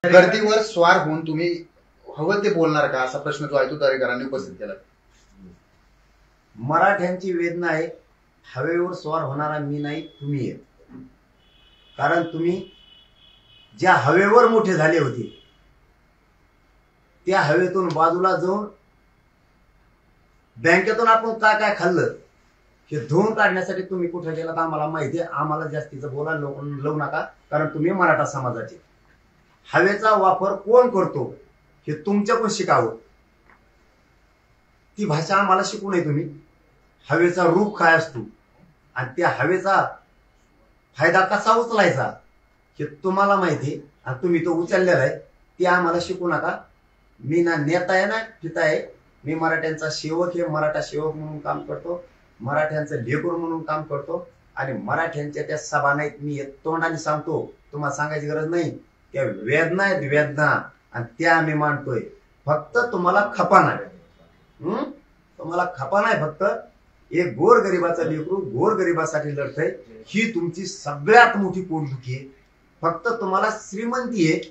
गर्दीवर स्वार होऊन तुम्ही हवं ते बोलणार का असा प्रश्न जो आहे तो दरेकरांनी उपस्थित केला। मराठ्यांची वेदना आहे, हवेवर स्वार होणारा मी नाही तुम्ही आहे। कारण तुम्ही ज्या हवेवर मोठे झाले होते त्या हवेतून बाजूला जाऊन बँकेतून आपण काय काय खाल्लं हे धुवून काढण्यासाठी तुम्ही कुठे गेलात आम्हाला माहिती आहे। आम्हाला जास्तीचं बोला लावू नका, कारण तुम्ही मराठा समाजाचे। हवेचा वापर कोण करतो हे तुमच्याकडून शिकावं, ती भाषा आम्हाला शिकू नये तुम्ही। हवेचा रूप काय असतो आणि त्या हवेचा फायदा कसा उचलायचा हे तुम्हाला माहिती आहे आणि तुम्ही तो उचललेला आहे, ते आम्हाला शिकू नका। मी ना नेता आहे ना पिता आहे, मी मराठ्यांचा सेवक आहे, मराठा सेवक म्हणून काम करतो, मराठ्यांचं लेकरू म्हणून काम करतो। आणि मराठ्यांच्या त्या सभा नाहीत, मी तोंडाने सांगतो, तुम्हाला सांगायची गरज नाही। त्या वेदना आहेत वेदना, आणि त्या आम्ही मांडतोय। फक्त तुम्हाला खपा नाही, तुम्हाला खपा नाही। फक्त एक गोरगरिबाचा लेकरू गोरगरिबासाठी लढतंय, ही तुमची सगळ्यात मोठी पोटदुखी आहे। फक्त तुम्हाला श्रीमंती आहे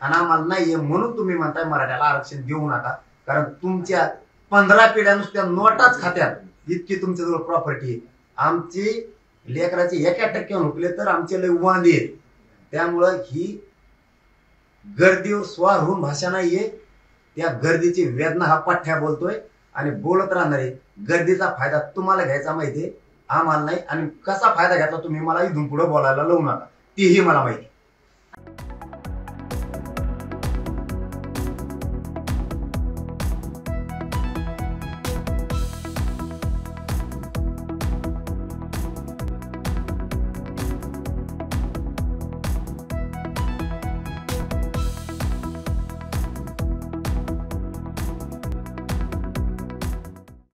आणि आम्हाला नाहीये, म्हणून तुम्ही म्हणताय मराठ्याला आरक्षण देऊ नका। कारण तुमच्या 15 पिढ्या नुसत्या नोटाच खात्यात इतकी तुमच्याजवळ प्रॉपर्टी आहे। आमची लेकराचे 1% हुकले तर आमचे लय वांदे आहेत। त्यामुळं ही गर्दीवर स्वार होऊन भाषा नाहीये, त्या गर्दीची वेदना हा पठ्ठ्या बोलतोय आणि बोलत राहणार आहे। गर्दीचा फायदा तुम्हाला घ्यायचा माहितीये, आम्हाला नाही। आणि कसा फायदा घेतला तुम्ही मला इथून पुढे बोलायला लावू नका, तेही मला माहिती।